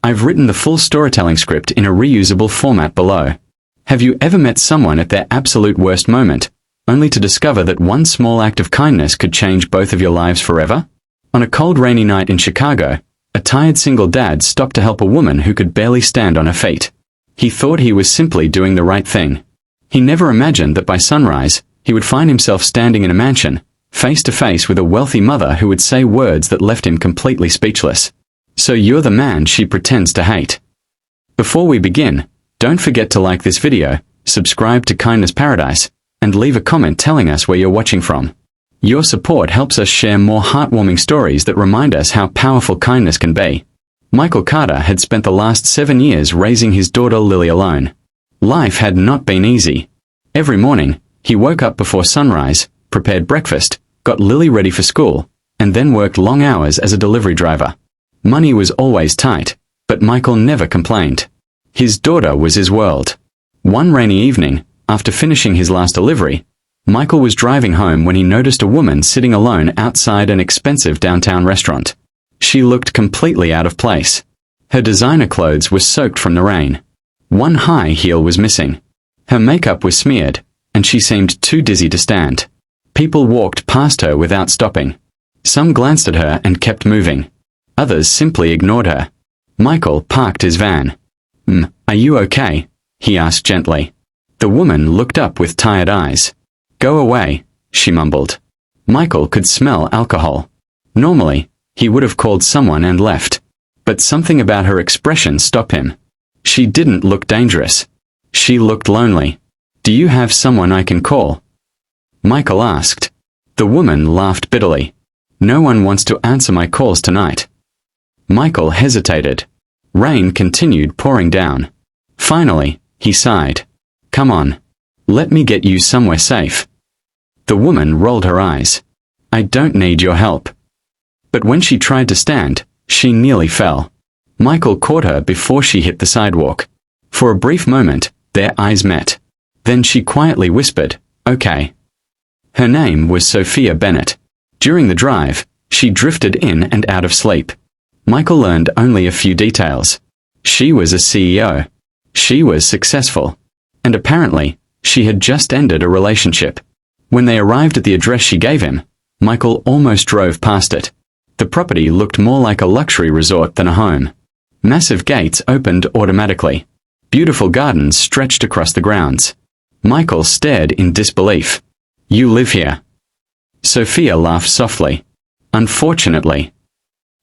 I've written the full storytelling script in a reusable format below. Have you ever met someone at their absolute worst moment, only to discover that one small act of kindness could change both of your lives forever? On a cold rainy night in Chicago, a tired single dad stopped to help a woman who could barely stand on her feet. He thought he was simply doing the right thing. He never imagined that by sunrise, he would find himself standing in a mansion, face to face with a wealthy mother who would say words that left him completely speechless. So you're the man she pretends to hate. Before we begin, don't forget to like this video, subscribe to Kindness Paradise, and leave a comment telling us where you're watching from. Your support helps us share more heartwarming stories that remind us how powerful kindness can be. Michael Carter had spent the last 7 years raising his daughter Lily alone. Life had not been easy. Every morning, he woke up before sunrise, prepared breakfast, got Lily ready for school, and then worked long hours as a delivery driver. Money was always tight, but Michael never complained. His daughter was his world. One rainy evening, after finishing his last delivery, Michael was driving home when he noticed a woman sitting alone outside an expensive downtown restaurant. She looked completely out of place. Her designer clothes were soaked from the rain. One high heel was missing. Her makeup was smeared, and she seemed too dizzy to stand. People walked past her without stopping. Some glanced at her and kept moving. Others simply ignored her. Michael parked his van. Are you okay?" he asked gently. The woman looked up with tired eyes. "Go away," she mumbled. Michael could smell alcohol. Normally, he would have called someone and left. But something about her expression stopped him. She didn't look dangerous. She looked lonely. "Do you have someone I can call?" Michael asked. The woman laughed bitterly. "No one wants to answer my calls tonight." Michael hesitated. Rain continued pouring down. Finally, he sighed. "Come on. Let me get you somewhere safe." The woman rolled her eyes. "I don't need your help." But when she tried to stand, she nearly fell. Michael caught her before she hit the sidewalk. For a brief moment, their eyes met. Then she quietly whispered, "Okay." Her name was Sophia Bennett. During the drive, she drifted in and out of sleep. Michael learned only a few details. She was a CEO. She was successful. And apparently, she had just ended a relationship. When they arrived at the address she gave him, Michael almost drove past it. The property looked more like a luxury resort than a home. Massive gates opened automatically. Beautiful gardens stretched across the grounds. Michael stared in disbelief. "You live here?" Sophia laughed softly. "Unfortunately."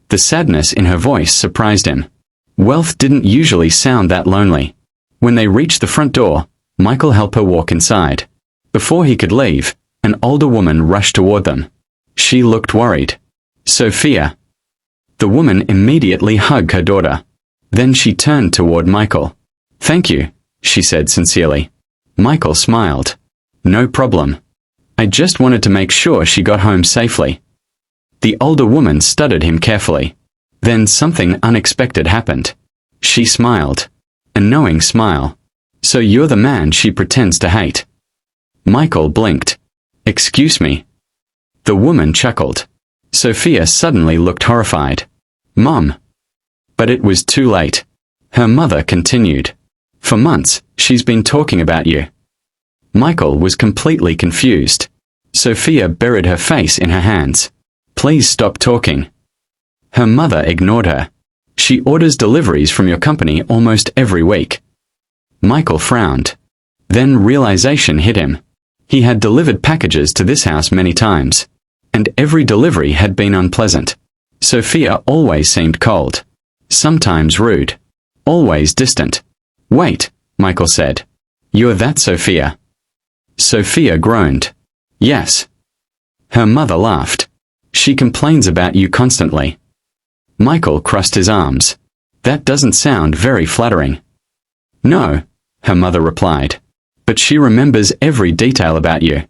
The sadness in her voice surprised him. Wealth didn't usually sound that lonely. When they reached the front door, Michael helped her walk inside. Before he could leave, an older woman rushed toward them. She looked worried. "Sophia." The woman immediately hugged her daughter. Then she turned toward Michael. "Thank you," she said sincerely. Michael smiled. "No problem. I just wanted to make sure she got home safely." The older woman studied him carefully. Then something unexpected happened. She smiled. A knowing smile. "So you're the man she pretends to hate." Michael blinked. "Excuse me." The woman chuckled. Sophia suddenly looked horrified. "Mom." But it was too late. Her mother continued. "For months, she's been talking about you." Michael was completely confused. Sophia buried her face in her hands. "Please stop talking." Her mother ignored her. "She orders deliveries from your company almost every week." Michael frowned. Then realization hit him. He had delivered packages to this house many times, and every delivery had been unpleasant. Sophia always seemed cold. Sometimes rude. Always distant. "Wait," Michael said. "You're that Sophia?" Sophia groaned. "Yes." Her mother laughed. "She complains about you constantly." Michael crossed his arms. "That doesn't sound very flattering." "No," her mother replied. "But she remembers every detail about you.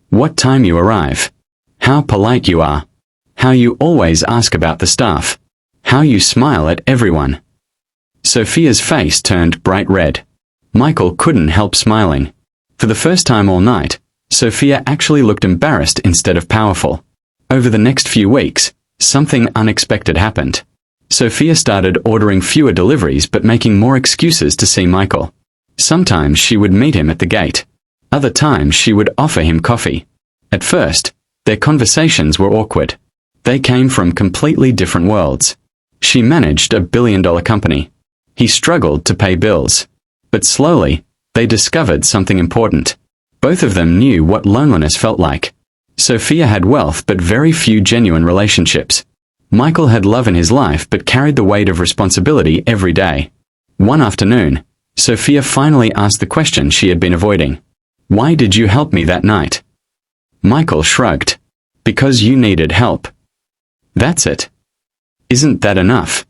What time you arrive. How polite you are. How you always ask about the staff. How you smile at everyone." Sophia's face turned bright red. Michael couldn't help smiling. For the first time all night, Sophia actually looked embarrassed instead of powerful. Over the next few weeks, something unexpected happened. Sophia started ordering fewer deliveries but making more excuses to see Michael. Sometimes she would meet him at the gate. Other times she would offer him coffee. At first, their conversations were awkward. They came from completely different worlds. She managed a billion-dollar company. He struggled to pay bills. But slowly, they discovered something important. Both of them knew what loneliness felt like. Sophia had wealth but very few genuine relationships. Michael had love in his life but carried the weight of responsibility every day. One afternoon, Sophia finally asked the question she had been avoiding. "Why did you help me that night?" Michael shrugged. "Because you needed help." "That's it. Isn't that enough?"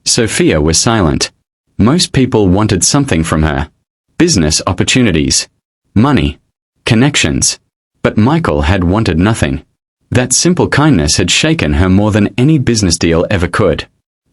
Sophia was silent. Most people wanted something from her. Business opportunities, money, connections. But Michael had wanted nothing. That simple kindness had shaken her more than any business deal ever could.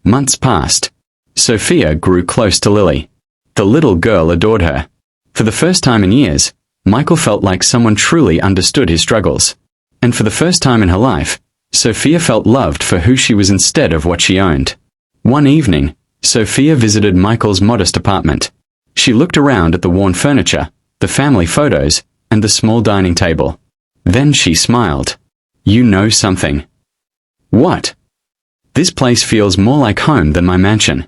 Months passed. Sophia grew close to Lily. The little girl adored her. For the first time in years, Michael felt like someone truly understood his struggles. And for the first time in her life, Sophia felt loved for who she was instead of what she owned. One evening, Sophia visited Michael's modest apartment. She looked around at the worn furniture, the family photos, and the small dining table. Then she smiled. "You know something." "What?" "This place feels more like home than my mansion."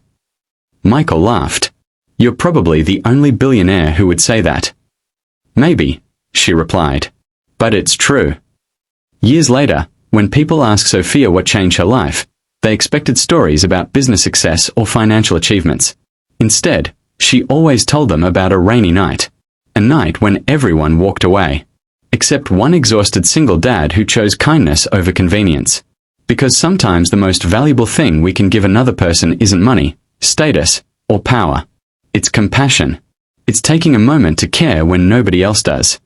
Michael laughed. "You're probably the only billionaire who would say that." "Maybe," she replied. "But it's true." Years later, when people asked Sophia what changed her life, they expected stories about business success or financial achievements. Instead, she always told them about a rainy night. A night when everyone walked away. Except one exhausted single dad who chose kindness over convenience. Because sometimes the most valuable thing we can give another person isn't money, status, or power. It's compassion. It's taking a moment to care when nobody else does.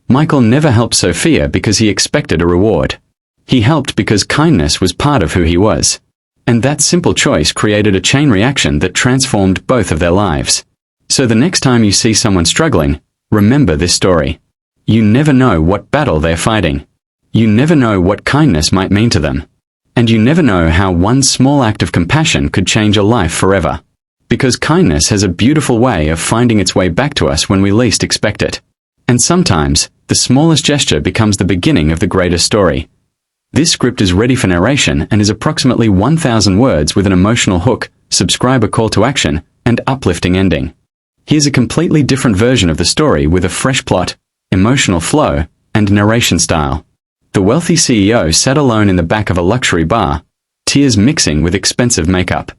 Michael never helped Sophia because he expected a reward. He helped because kindness was part of who he was. And that simple choice created a chain reaction that transformed both of their lives. So the next time you see someone struggling, remember this story. You never know what battle they're fighting. You never know what kindness might mean to them. And you never know how one small act of compassion could change a life forever. Because kindness has a beautiful way of finding its way back to us when we least expect it. And sometimes, the smallest gesture becomes the beginning of the greatest story. This script is ready for narration and is approximately 1,000 words with an emotional hook, subscriber call to action, and uplifting ending. Here's a completely different version of the story with a fresh plot, emotional flow, and narration style. The wealthy CEO sat alone in the back of a luxury bar, tears mixing with expensive makeup.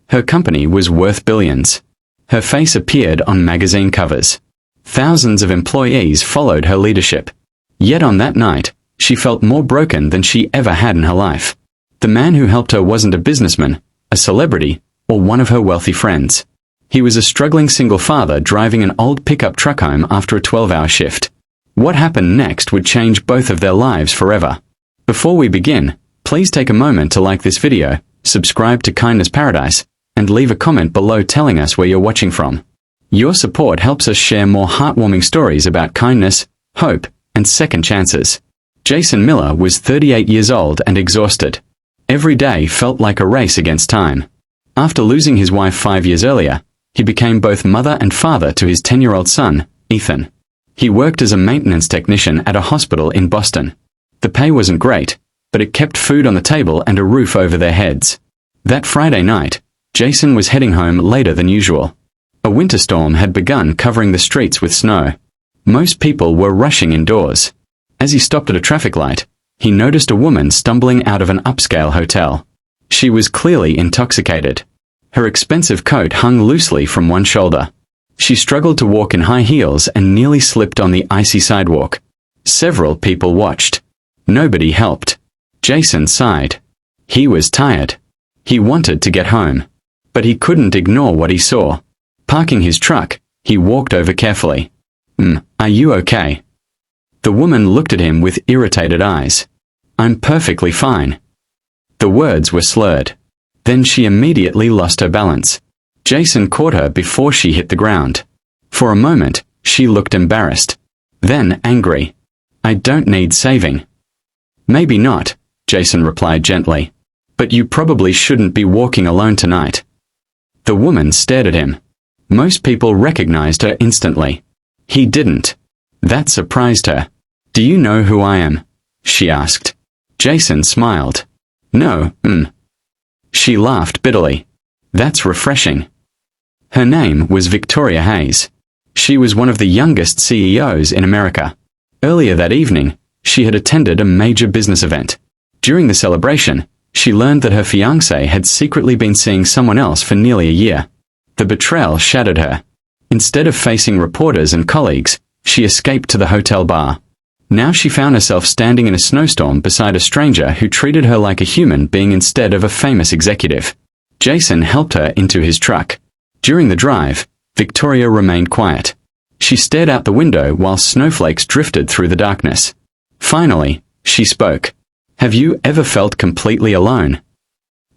Her company was worth billions. Her face appeared on magazine covers. Thousands of employees followed her leadership. Yet on that night, she felt more broken than she ever had in her life. The man who helped her wasn't a businessman, a celebrity, or one of her wealthy friends. He was a struggling single father driving an old pickup truck home after a 12-hour shift. What happened next would change both of their lives forever. Before we begin, please take a moment to like this video, subscribe to Kindness Paradise, and leave a comment below telling us where you're watching from. Your support helps us share more heartwarming stories about kindness, hope, and second chances. Jason Miller was 38 years old and exhausted. Every day felt like a race against time. After losing his wife 5 years earlier, he became both mother and father to his 10-year-old son, Ethan. He worked as a maintenance technician at a hospital in Boston. The pay wasn't great, but it kept food on the table and a roof over their heads. That Friday night, Jason was heading home later than usual. A winter storm had begun covering the streets with snow. Most people were rushing indoors. As he stopped at a traffic light, he noticed a woman stumbling out of an upscale hotel. She was clearly intoxicated. Her expensive coat hung loosely from one shoulder. She struggled to walk in high heels and nearly slipped on the icy sidewalk. Several people watched. Nobody helped. Jason sighed. He was tired. He wanted to get home. But he couldn't ignore what he saw. Parking his truck, he walked over carefully. Are you okay?" The woman looked at him with irritated eyes. "I'm perfectly fine." The words were slurred. Then she immediately lost her balance. Jason caught her before she hit the ground. For a moment, she looked embarrassed. Then angry. "I don't need saving." "Maybe not," Jason replied gently. But you probably shouldn't be walking alone tonight. The woman stared at him. Most people recognized her instantly. He didn't. That surprised her. Do you know who I am? She asked. Jason smiled. No, She laughed bitterly. That's refreshing. Her name was Victoria Hayes. She was one of the youngest CEOs in America. Earlier that evening, she had attended a major business event. During the celebration, she learned that her fiancé had secretly been seeing someone else for nearly a year. The betrayal shattered her. Instead of facing reporters and colleagues, she escaped to the hotel bar. Now she found herself standing in a snowstorm beside a stranger who treated her like a human being instead of a famous executive. Jason helped her into his truck. During the drive, Victoria remained quiet. She stared out the window while snowflakes drifted through the darkness. Finally, she spoke. Have you ever felt completely alone?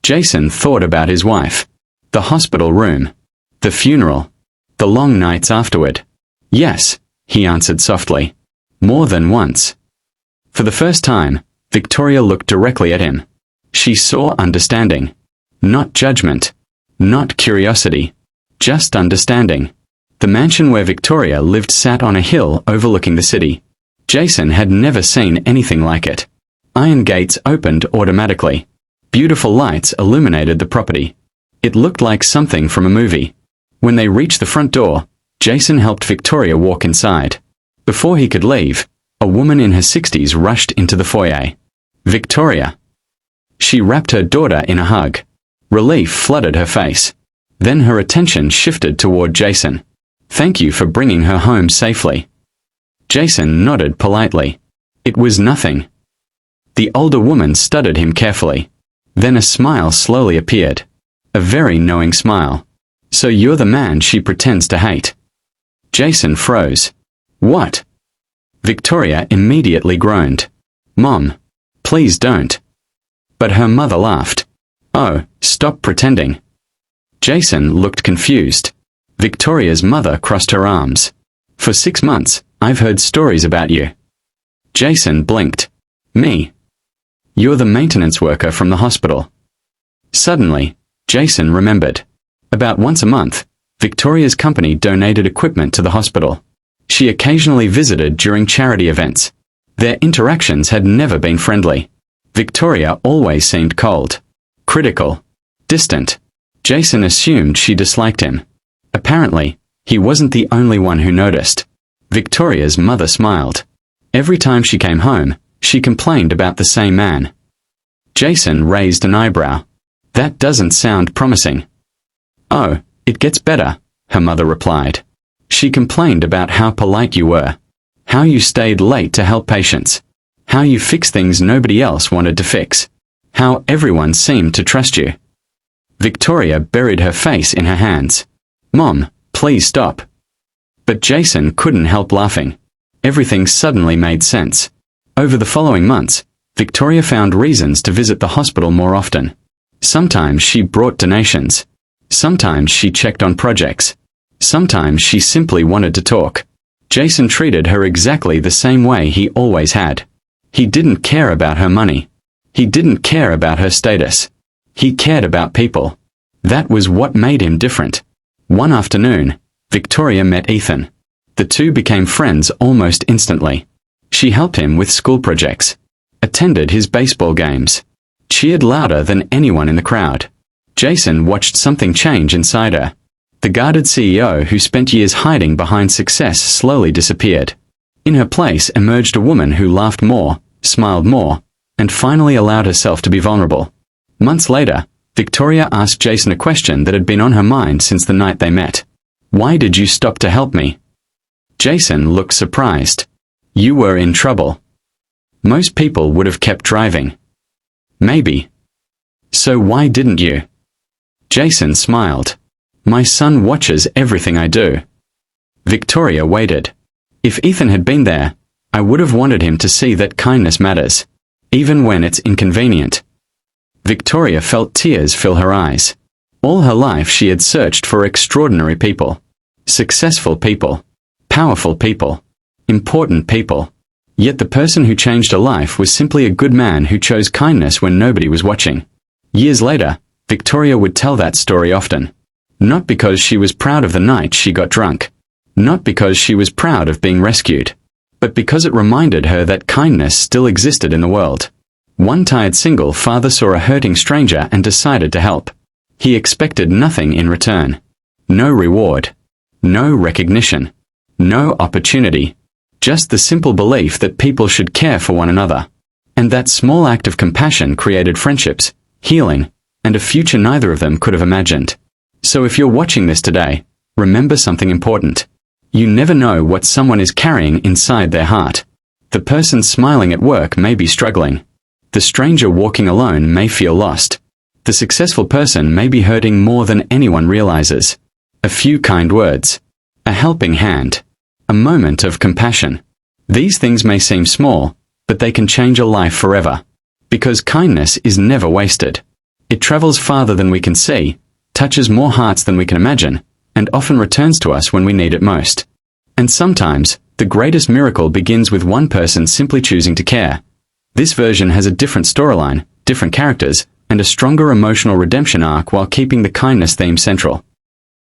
Jason thought about his wife. The hospital room. The funeral. The long nights afterward. Yes, he answered softly. More than once. For the first time, Victoria looked directly at him. She saw understanding. Not judgment. Not curiosity. Just understanding. The mansion where Victoria lived sat on a hill overlooking the city. Jason had never seen anything like it. Iron gates opened automatically. Beautiful lights illuminated the property. It looked like something from a movie. When they reached the front door, Jason helped Victoria walk inside. Before he could leave, a woman in her 60s rushed into the foyer. Victoria. She wrapped her daughter in a hug. Relief flooded her face. Then her attention shifted toward Jason. Thank you for bringing her home safely. Jason nodded politely. It was nothing. The older woman studied him carefully. Then a smile slowly appeared. A very knowing smile. So you're the man she pretends to hate. Jason froze. What? Victoria immediately groaned. Mom, please don't. But her mother laughed. Oh, stop pretending. Jason looked confused. Victoria's mother crossed her arms. For 6 months, I've heard stories about you. Jason blinked. Me? You're the maintenance worker from the hospital. Suddenly, Jason remembered. About once a month, Victoria's company donated equipment to the hospital. She occasionally visited during charity events. Their interactions had never been friendly. Victoria always seemed cold, critical, distant. Jason assumed she disliked him. Apparently, he wasn't the only one who noticed. Victoria's mother smiled. Every time she came home, she complained about the same man. Jason raised an eyebrow. That doesn't sound promising. Oh, it gets better, her mother replied. She complained about how polite you were, how you stayed late to help patients, how you fixed things nobody else wanted to fix, how everyone seemed to trust you. Victoria buried her face in her hands. Mom, please stop. But Jason couldn't help laughing. Everything suddenly made sense. Over the following months, Victoria found reasons to visit the hospital more often. Sometimes she brought donations. Sometimes she checked on projects. Sometimes she simply wanted to talk. Jason treated her exactly the same way he always had. He didn't care about her money. He didn't care about her status. He cared about people. That was what made him different. One afternoon, Victoria met Ethan. The two became friends almost instantly. She helped him with school projects, attended his baseball games, cheered louder than anyone in the crowd. Jason watched something change inside her. The guarded CEO who spent years hiding behind success slowly disappeared. In her place emerged a woman who laughed more, smiled more, and finally allowed herself to be vulnerable. Months later, Victoria asked Jason a question that had been on her mind since the night they met. Why did you stop to help me? Jason looked surprised. You were in trouble. Most people would have kept driving. Maybe. So why didn't you? Jason smiled. My son watches everything I do. Victoria waited. If Ethan had been there, I would have wanted him to see that kindness matters, even when it's inconvenient. Victoria felt tears fill her eyes. All her life she had searched for extraordinary people. Successful people. Powerful people. Important people. Yet the person who changed her life was simply a good man who chose kindness when nobody was watching. Years later, Victoria would tell that story often. Not because she was proud of the night she got drunk. Not because she was proud of being rescued. But because it reminded her that kindness still existed in the world. One tired single father saw a hurting stranger and decided to help. He expected nothing in return. No reward. No recognition. No opportunity. Just the simple belief that people should care for one another. And that small act of compassion created friendships, healing, and a future neither of them could have imagined. So if you're watching this today, remember something important. You never know what someone is carrying inside their heart. The person smiling at work may be struggling. The stranger walking alone may feel lost. The successful person may be hurting more than anyone realizes. A few kind words. A helping hand. A moment of compassion. These things may seem small, but they can change a life forever. Because kindness is never wasted. It travels farther than we can see, touches more hearts than we can imagine, and often returns to us when we need it most. And sometimes, the greatest miracle begins with one person simply choosing to care. This version has a different storyline, different characters, and a stronger emotional redemption arc while keeping the kindness theme central.